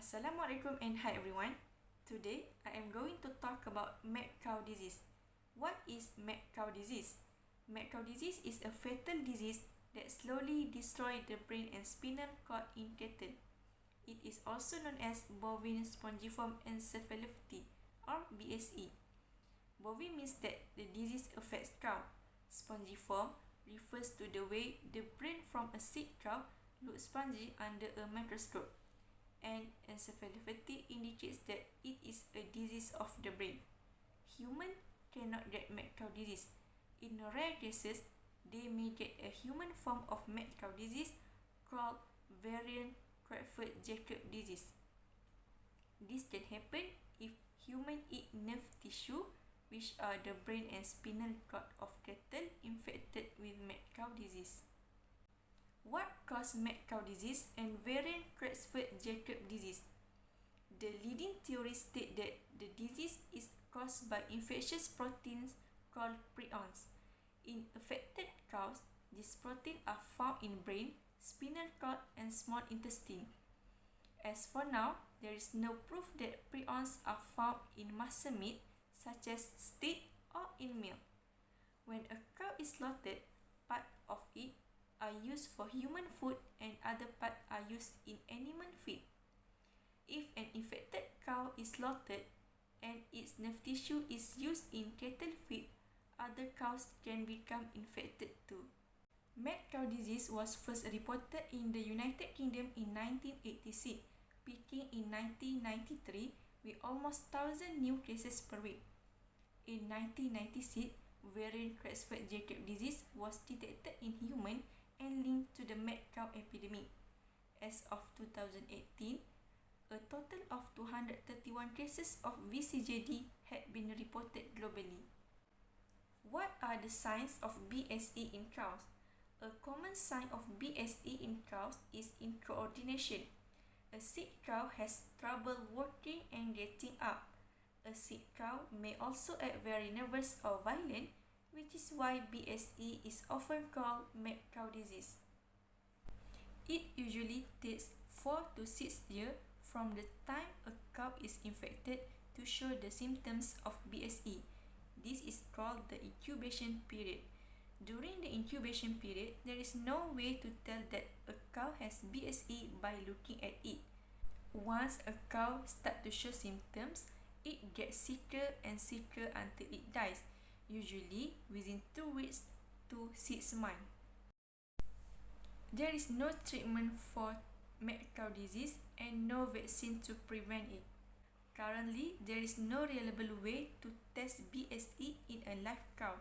Assalamualaikum and hi everyone. Today I am going to talk about mad cow disease. What is mad cow disease? Mad cow disease is a fatal disease that slowly destroys the brain and spinal cord in cattle. It is also known as bovine spongiform encephalopathy or BSE. Bovine means that the disease affects cow. Spongiform refers to the way the brain from a sick cow looks spongy under a microscope. And encephalopathy indicates that it is a disease of the brain. Humans cannot get mad cow disease. In rare cases, they may get a human form of mad cow disease called variant Creutzfeldt-Jakob disease. This can happen if humans eat nerve tissue, which are the brain and spinal cord of cattle infected with mad cow disease. What causes mad cow disease and variant Creutzfeldt-Jakob disease? The leading theories state that the disease is caused by infectious proteins called prions. In affected cows, these proteins are found in brain, spinal cord, and small intestine. As for now, there is no proof that prions are found in muscle meat such as steak or in milk. When a cow is slaughtered, part of it are used for human food and other parts are used in animal feed. If an infected cow is slaughtered and its nerve tissue is used in cattle feed, other cows can become infected too. Mad cow disease was first reported in the United Kingdom in 1986, peaking in 1993 with almost 1,000 new cases per week. In 1996, variant Creutzfeldt-Jakob disease was detected in humans and linked to the mad cow epidemic. As of 2018, a total of 231 cases of VCJD had been reported globally. What are the signs of BSE in cows? A common sign of BSE in cows is incoordination. A sick cow has trouble walking and getting up. A sick cow may also act very nervous or violent, which is why BSE is often called mad cow disease. It usually takes 4 to 6 years from the time a cow is infected to show the symptoms of BSE. This is called the incubation period. During the incubation period, there is no way to tell that a cow has BSE by looking at it. Once a cow starts to show symptoms, it gets sicker and sicker until it dies, usually within 2 weeks to 6 months. There is no treatment for mad cow disease and no vaccine to prevent it. Currently, there is no reliable way to test BSE in a live cow.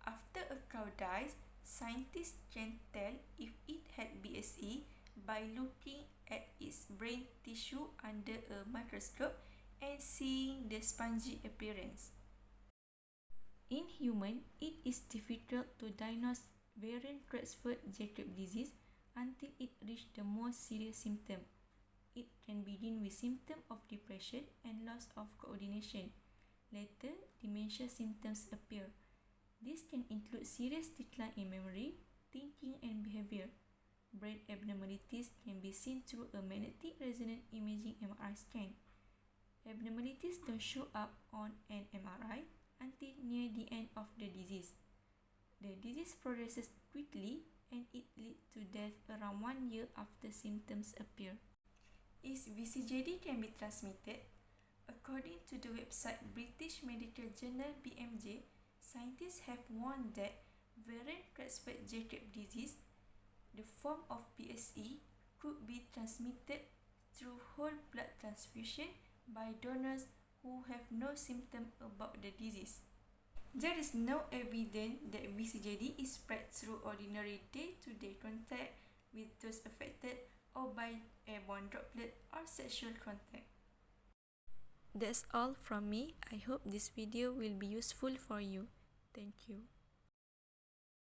After a cow dies, scientists can tell if it had BSE by looking at its brain tissue under a microscope and seeing the spongy appearance. In humans, it is difficult to diagnose variant Creutzfeldt-Jakob disease until it reaches the most serious symptom. It can begin with symptoms of depression and loss of coordination. Later, dementia symptoms appear. This can include serious decline in memory, thinking, and behavior. Brain abnormalities can be seen through a magnetic resonance imaging MRI scan. Abnormalities don't show up on an MRI until near the end of the disease. The disease progresses quickly and it leads to death around 1 year after symptoms appear. Is VCJD can be transmitted? According to the website British Medical Journal BMJ, scientists have warned that variant Creutzfeldt-Jakob disease, the form of BSE, could be transmitted through whole blood transfusion by donors who have no symptom about the disease. There is no evidence that VCJD is spread through ordinary day-to-day contact with those affected or by airborne droplet or sexual contact. That's all from me. I hope this video will be useful for you. Thank you.